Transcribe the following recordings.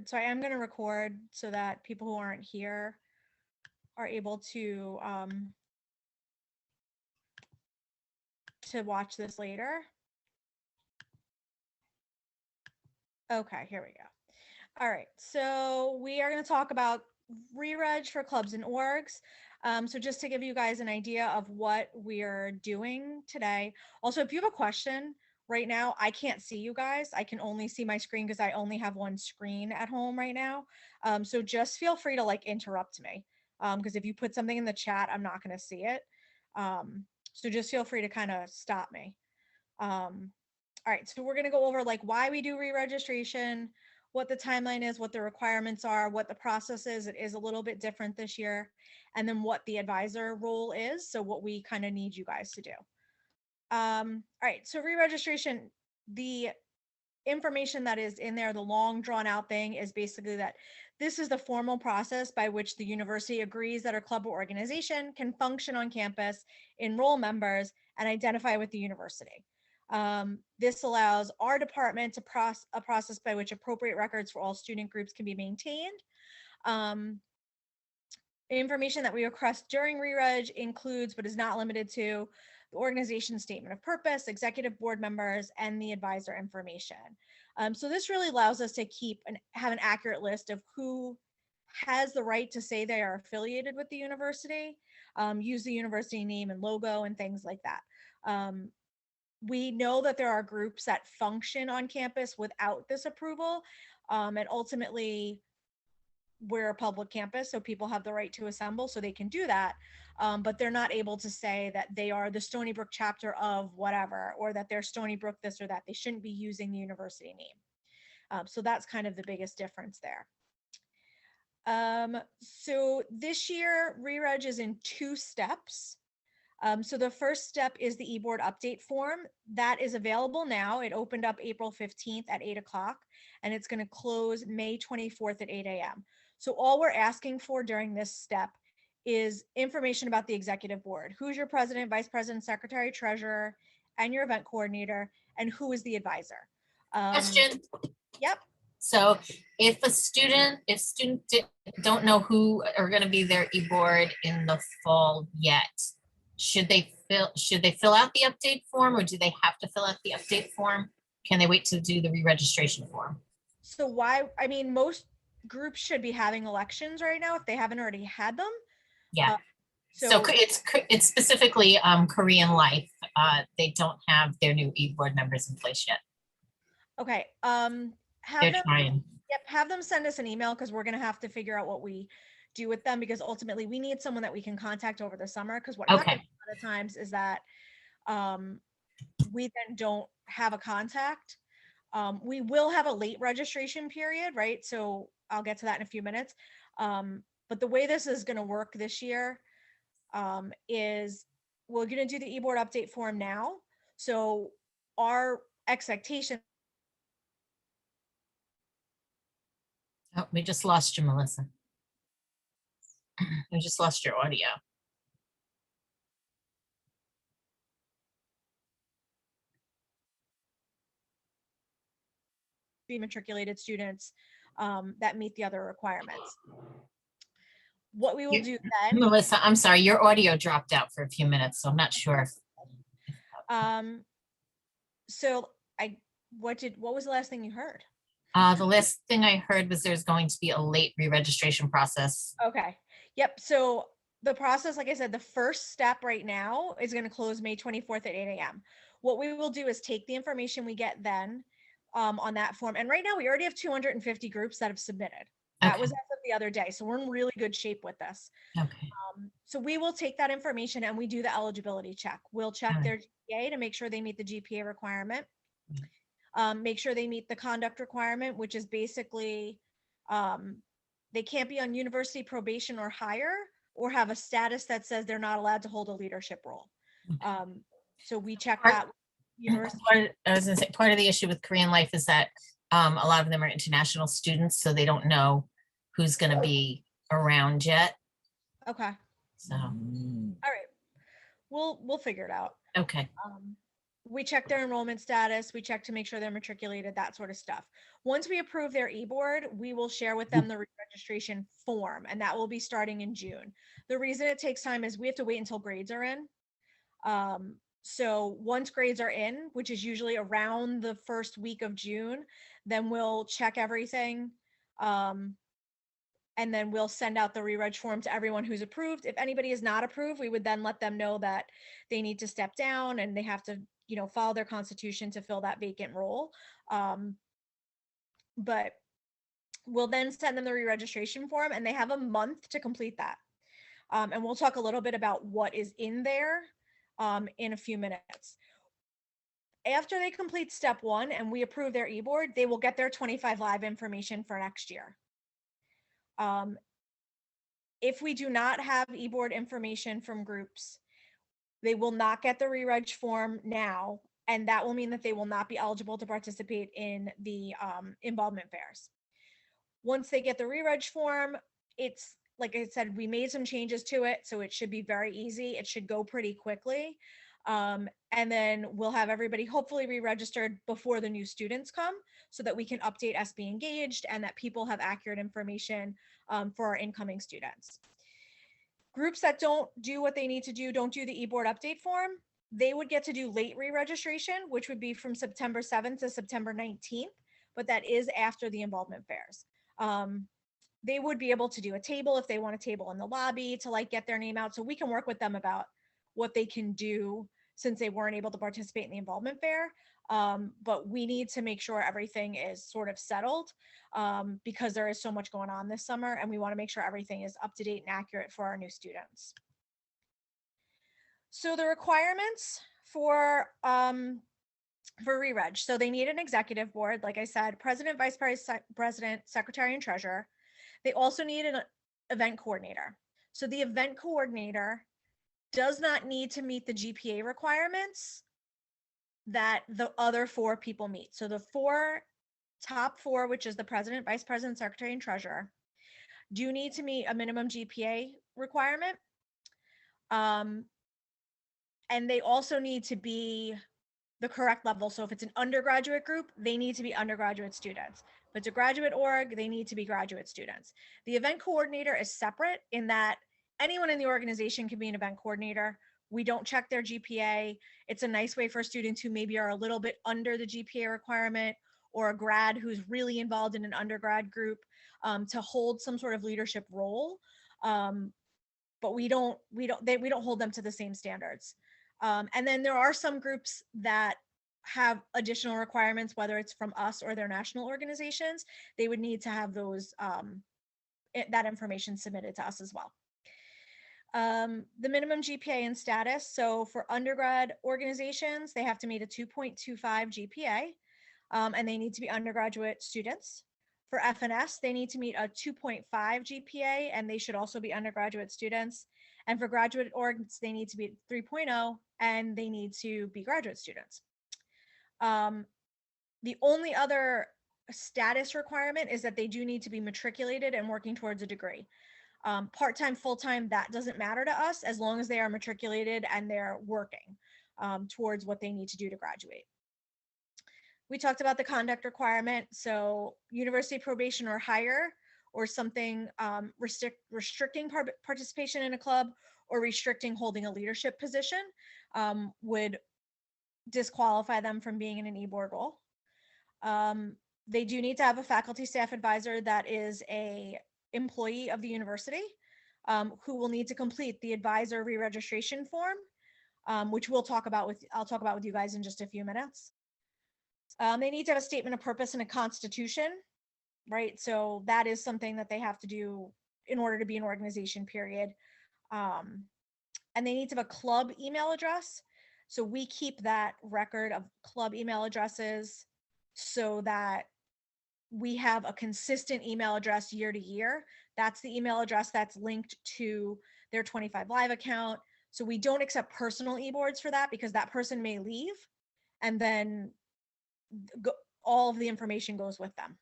So I am going to record so that people who aren't here are able to watch this later. Okay, here we go. All right, so we are going to talk about re-reg for clubs and orgs. So just to give you guys an idea of what we're doing today. Also, if you have a question right now, I can't see you guys. I can only see my screen because I only have one screen at home right now. So just feel free to like interrupt me because if you put something in the chat, I'm not going to see it. So just feel free to kind of stop me. All right, so we're going to go over like why we do re-registration, what the timeline is, what the requirements are, what the process is. It is a little bit different this year. And then what the advisor role is. So what we kind of need you guys to do. All right, so re-registration, the information that is in there, the long drawn out thing is basically that this is the formal process by which the university agrees that a club or organization can function on campus, enroll members, and identify with the university. This allows our department to a process by which appropriate records for all student groups can be maintained. Information that we request during re-reg includes, but is not limited to, the organization statement of purpose, executive board members, and the advisor information. So this really allows us to have an accurate list of who has the right to say they are affiliated with the university, use the university name and logo and things like that. We know that there are groups that function on campus without this approval, and ultimately we're a public campus, so people have the right to assemble, so they can do that, but they're not able to say that they are the Stony Brook chapter of whatever, or that they're Stony Brook this or that. They shouldn't be using the university name. So that's kind of the biggest difference there. So this year, re-reg is in 2 steps. So the first step is the EBoard update form. That is available now. It opened up April 15th at 8 o'clock, and it's going to close May 24th at 8 a.m. So all we're asking for during this step is information about the executive board. Who's your president, vice president, secretary, treasurer, and your event coordinator, and who is the advisor? Question. Yep. So if students don't know who are going to be their EBoard in the fall yet, should they fill out the update form, or do they have to fill out the update form? Can they wait to do the re-registration form? So most groups should be having elections right now if they haven't already had them. Yeah. So it's specifically Korean Life. They don't have their new EBoard members in place yet. Okay. Have them send us an email, because we're going to have to figure out what we do with them, because ultimately we need someone that we can contact over the summer, because what happens a lot of times is that we then don't have a contact. We will have a late registration period, right? So I'll get to that in a few minutes. But the way this is going to work this year is we're going to do the EBoard update form now. So our expectation. Oh, we just lost you, Melissa. We just lost your audio. Be matriculated students that meet the other requirements. What we will do then, Melissa, I'm sorry, your audio dropped out for a few minutes, so I'm not sure. So what was the last thing you heard? The last thing I heard was there's going to be a late re-registration process. Okay. Yep. So the process, like I said, the first step right now is going to close May 24th at 8 a.m. What we will do is take the information we get then on that form. And right now we already have 250 groups that have submitted. That was as of the other day. So we're in really good shape with this. Okay. So we will take that information and we do the eligibility check. We'll check their GPA to make sure they meet the GPA requirement. Make sure they meet the conduct requirement, which is basically they can't be on university probation or higher, or have a status that says they're not allowed to hold a leadership role. So we check that. I was going to say, part of the issue with Korean Life is that a lot of them are international students, so they don't know who's going to be around yet. Okay. So. All right. We'll figure it out. Okay. We check their enrollment status. We check to make sure they're matriculated, that sort of stuff. Once we approve their e-board, we will share with them the re-registration form, and that will be starting in June. The reason it takes time is we have to wait until grades are in. So once grades are in, which is usually around the first week of June, then we'll check everything. And then we'll send out the re-reg form to everyone who's approved. If anybody is not approved, we would then let them know that they need to step down and they have to, follow their constitution to fill that vacant role. But we'll then send them the re-registration form, and they have a month to complete that. And we'll talk a little bit about what is in there in a few minutes. After they complete step 1 and we approve their e-board, they will get their 25 live information for next year. If we do not have e-board information from groups, they will not get the re-reg form now, and that will mean that they will not be eligible to participate in the involvement fairs. Once they get the re-reg form, it's like I said, we made some changes to it, so it should be very easy. It should go pretty quickly. And then we'll have everybody hopefully re-registered before the new students come, so that we can update SB Engaged and that people have accurate information for our incoming students. Groups that don't do what they need to do, don't do the eBoard update form, they would get to do late re-registration, which would be from September 7th to September 19th, but that is after the involvement fairs. They would be able to do a table if they want a table in the lobby to get their name out, so we can work with them about what they can do since they weren't able to participate in the involvement fair. But we need to make sure everything is sort of settled because there is so much going on this summer, and we want to make sure everything is up to date and accurate for our new students. So the requirements for ReReg. So they need an executive board, like I said, president, vice president, secretary, and treasurer. They also need an event coordinator. So the event coordinator does not need to meet the GPA requirements that the other 4 people meet. So the top 4, which is the president, vice president, secretary, and treasurer, do need to meet a minimum GPA requirement. And they also need to be the correct level. So if it's an undergraduate group, they need to be undergraduate students. If it's a graduate org, they need to be graduate students. The event coordinator is separate in that anyone in the organization can be an event coordinator. We don't check their GPA. It's a nice way for students who maybe are a little bit under the GPA requirement, or a grad who's really involved in an undergrad group to hold some sort of leadership role. But we don't hold them to the same standards. And then there are some groups that have additional requirements, whether it's from us or their national organizations. They would need to have those that information submitted to us as well. The minimum GPA and status. So for undergrad organizations, they have to meet a 2.25 GPA, and they need to be undergraduate students. For FNS, they need to meet a 2.5 GPA, and they should also be undergraduate students. And for graduate orgs, they need to be 3.0, and they need to be graduate students. The only other status requirement is that they do need to be matriculated and working towards a degree. Part-time, full-time, that doesn't matter to us as long as they are matriculated and they're working towards what they need to do to graduate. We talked about the conduct requirement. So university probation or higher, or something restricting participation in a club or restricting holding a leadership position would disqualify them from being in an e-board role. They do need to have a faculty staff advisor that is a employee of the university who will need to complete the advisor re-registration form, which I'll talk about with you guys in just a few minutes. They need to have a statement of purpose and a constitution, right? So that is something that they have to do in order to be an organization, period. And they need to have a club email address. So we keep that record of club email addresses so that we have a consistent email address year to year. That's the email address that's linked to their 25 Live account. So we don't accept personal e-boards for that because that person may leave and then all of the information goes with them.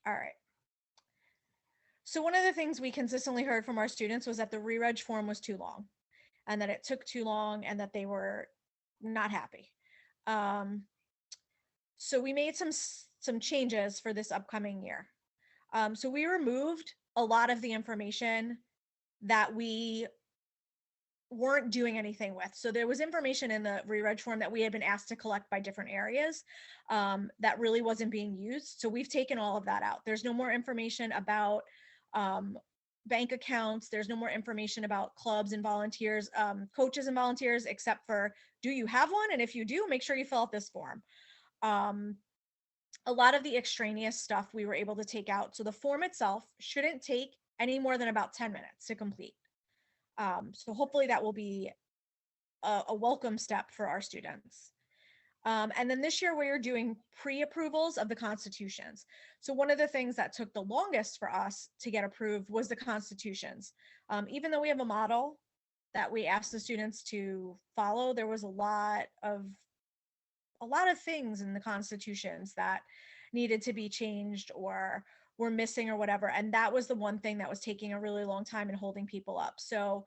All right. So one of the things we consistently heard from our students was that the ReReg form was too long. and that it took too long and that they were not happy. So we made some changes for this upcoming year. So we removed a lot of the information that we weren't doing anything with. So there was information in the ReReg form that we had been asked to collect by different areas that really wasn't being used. So we've taken all of that out. There's no more information about bank accounts. There's no more information about clubs and volunteers, coaches and volunteers, except for, do you have one? And if you do, make sure you fill out this form. A lot of the extraneous stuff we were able to take out. So the form itself shouldn't take any more than about 10 minutes to complete. So hopefully that will be a welcome step for our students. And then this year we're doing pre-approvals of the constitutions. So one of the things that took the longest for us to get approved was the constitutions. Even though we have a model that we asked the students to follow, there was a lot of things in the constitutions that needed to be changed or were missing or whatever. And that was the one thing that was taking a really long time and holding people up. So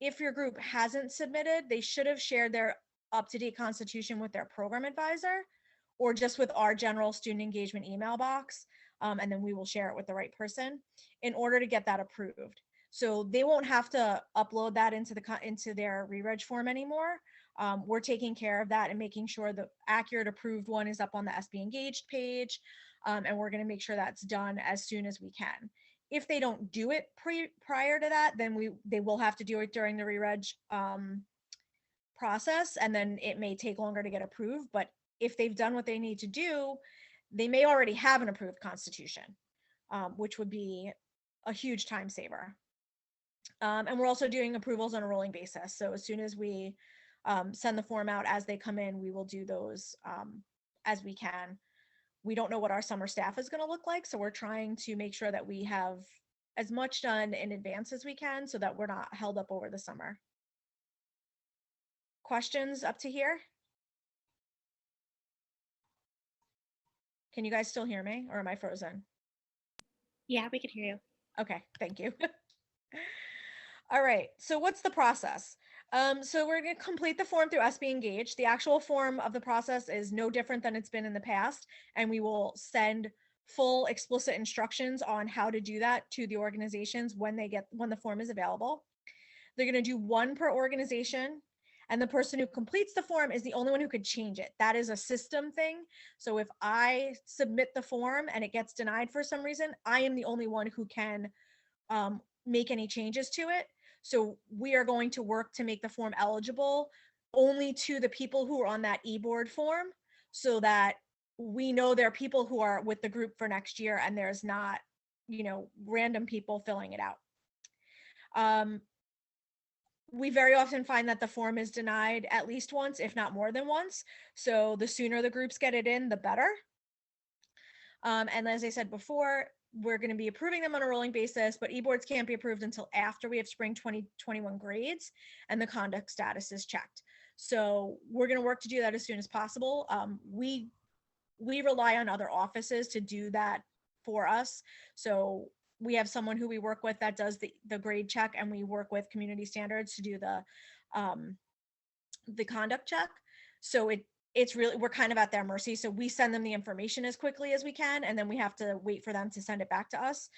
if your group hasn't submitted, they should have shared their up-to-date constitution with their program advisor or just with our general student engagement email box. And then we will share it with the right person in order to get that approved. So they won't have to upload that into their ReReg form anymore. We're taking care of that and making sure the accurate approved one is up on the SB Engaged page. And we're going to make sure that's done as soon as we can. If they don't do it prior to that, then they will have to do it during the ReReg process, and then it may take longer to get approved. But if they've done what they need to do, they may already have an approved constitution, which would be a huge time saver. And we're also doing approvals on a rolling basis. So as soon as we send the form out as they come in, we will do those as we can. We don't know what our summer staff is going to look like, so we're trying to make sure that we have as much done in advance as we can so that we're not held up over the summer. Questions up to here? Can you guys still hear me, or am I frozen? Yeah, we could hear you. Okay, thank you. All right, so what's the process? So we're going to complete the form through SB Engage. The actual form of the process is no different than it's been in the past, and we will send full explicit instructions on how to do that to the organizations when the form is available. They're going to do one per organization, and the person who completes the form is the only one who could change it. That is a system thing. So if I submit the form and it gets denied for some reason, I am the only one who can make any changes to it. So we are going to work to make the form eligible only to the people who are on that EBoard form, so that we know there are people who are with the group for next year and there's not, random people filling it out. We very often find that the form is denied at least once, if not more than once. So the sooner the groups get it in, the better. And as I said before, we're going to be approving them on a rolling basis, but EBoards can't be approved until after we have spring 2021 grades and the conduct status is checked. So we're going to work to do that as soon as possible. We rely on other offices to do that for us. So we have someone who we work with that does the grade check, and we work with community standards to do the conduct check. So it's really, we're kind of at their mercy. So we send them the information as quickly as we can, and then we have to wait for them to send it back to us.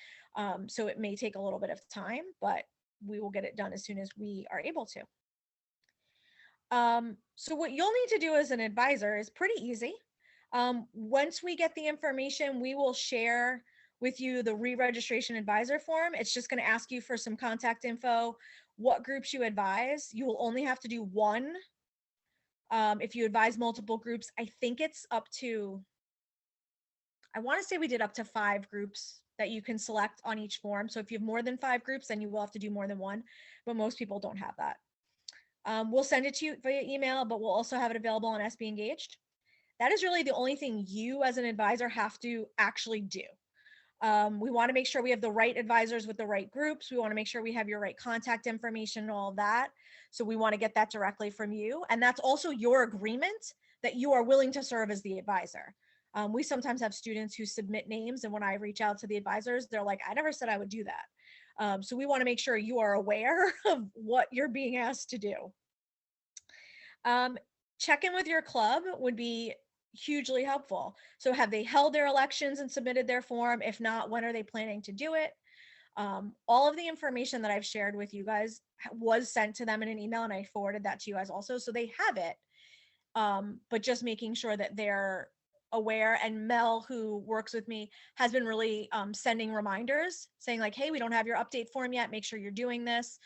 So it may take a little bit of time, but we will get it done as soon as we are able to. So what you'll need to do as an advisor is pretty easy. Once we get the information, we will share with you the ReRegistration advisor form. It's just going to ask you for some contact info, what groups you advise. You will only have to do one. If you advise multiple groups, I think it's up to, I want to say we did up to 5 groups that you can select on each form. So if you have more than 5 groups, then you will have to do more than one, but most people don't have that. We'll send it to you via email, but we'll also have it available on SB Engaged. That is really the only thing you as an advisor have to actually do. We want to make sure we have the right advisors with the right groups. We want to make sure we have your right contact information and all of that. So we want to get that directly from you. And that's also your agreement that you are willing to serve as the advisor. We sometimes have students who submit names, and when I reach out to the advisors, they're like, I never said I would do that. So we want to make sure you are aware of what you're being asked to do. Check in with your club would be hugely helpful. So have they held their elections and submitted their form? If not, when are they planning to do it? All of the information that I've shared with you guys was sent to them in an email, and I forwarded that to you guys also, so they have it. But just making sure that they're aware. And Mel, who works with me, has been really sending reminders saying like, hey, we don't have your update form yet. Make sure you're doing this.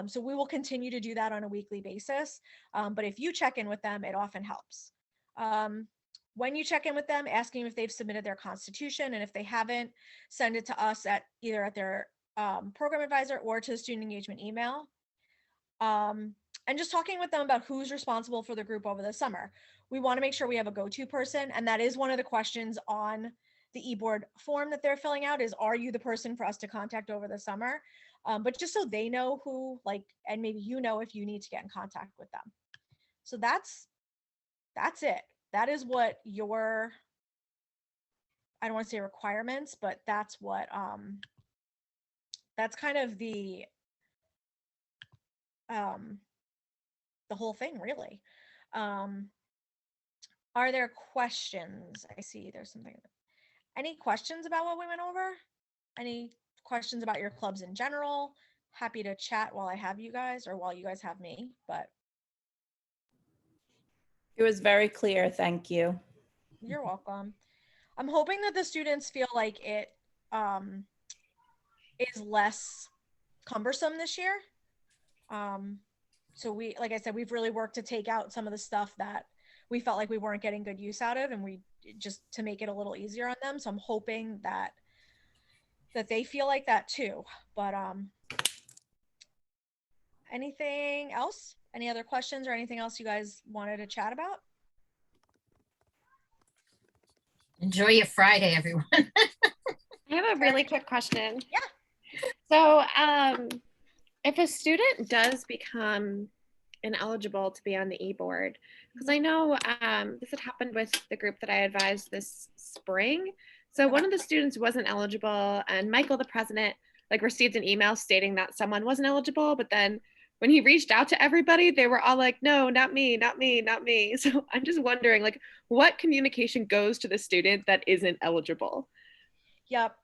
So we will continue to do that on a weekly basis. But if you check in with them, it often helps. When you check in with them, asking if they've submitted their constitution, and if they haven't, send it to us at either at their program advisor or to the student engagement email. And just talking with them about who's responsible for the group over the summer. We want to make sure we have a go-to person, and that is one of the questions on the eBoard form that they're filling out is, are you the person for us to contact over the summer? But just so they know who, like, and maybe you know if you need to get in contact with them. So that's it. That is what your, I don't want to say requirements, but that's what that's kind of the whole thing, really. Are there questions? I see there's something. Any questions about what we went over? Any questions about your clubs in general? Happy to chat while I have you guys, or while you guys have me, but It was very clear. Thank you. you're welcome. I'm hoping that the students feel like it is less cumbersome this year. So we, like I said, we've really worked to take out some of the stuff that we felt like we weren't getting good use out of, and we just to make it a little easier on them. So I'm hoping that they feel like that too. But anything else? Any other questions or anything else you guys wanted to chat about? Enjoy your Friday, everyone. I have a really quick question. Yeah. So, if a student does become ineligible to be on the e-board, because I know this had happened with the group that I advised this spring. So one of the students wasn't eligible, and Michael, the president, like received an email stating that someone wasn't eligible, but then when he reached out to everybody, they were all like, no, not me, not me, not me. So I'm just wondering, like, what communication goes to the student that isn't eligible? Yep.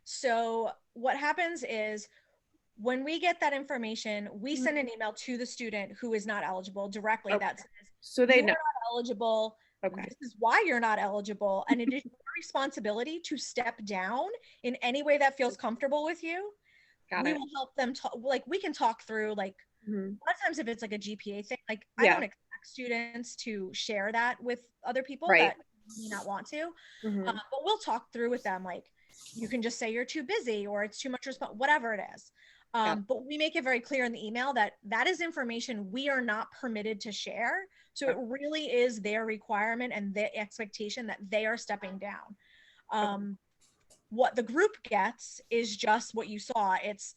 So what happens is when we get that information, we send an email to the student who is not eligible directly. Okay. That says, So they you're know. not eligible. Okay. This is why you're not eligible. And it is your responsibility to step down in any way that feels comfortable with you. Got we it. will help them talk, like we can talk through, like a lot of times if it's like a GPA thing, like I don't expect students to share that with other people that may not want to, but we'll talk through with them, like you can just say you're too busy or it's too much whatever it is. But we make it very clear in the email that that is information we are not permitted to share. So it really is their requirement and the expectation that they are stepping down. What the group gets is just what you saw. It's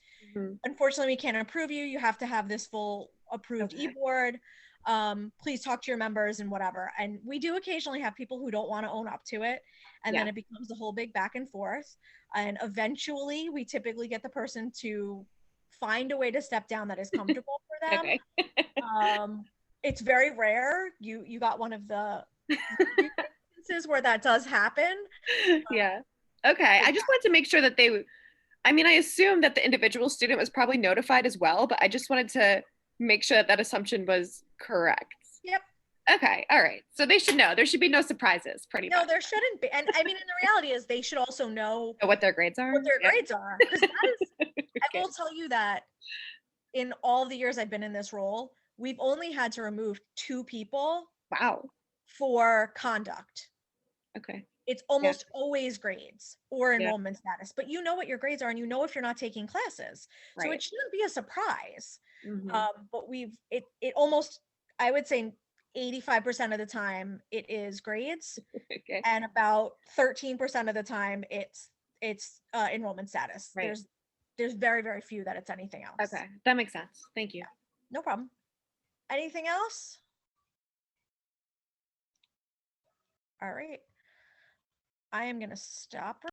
unfortunately we can't approve you. You have to have this full approved e-board. Please talk to your members and whatever. And we do occasionally have people who don't want to own up to it. And then it becomes a whole big back and forth. And eventually we typically get the person to find a way to step down that is comfortable for them. It's very rare. You got one of the instances where that does happen. Okay. I just wanted to make sure that I assume that the individual student was probably notified as well, but I just wanted to make sure that that assumption was correct. Yep. Okay. All right. So they should know. There should be no surprises, pretty much. No, there shouldn't be. And I mean, and the reality is they should also know what their grades are. Because that is, I will tell you that in all the years I've been in this role, we've only had to remove 2 people. Wow. For conduct. Okay. It's almost always grades or enrollment status, but you know what your grades are and you know if you're not taking classes. So it shouldn't be a surprise. But it almost, I would say 85% of the time it is grades and about 13% of the time it's enrollment status. There's very, very few that it's anything else. Okay. That makes sense. Thank you. Yeah, no problem. Anything else? All right. I am going to stop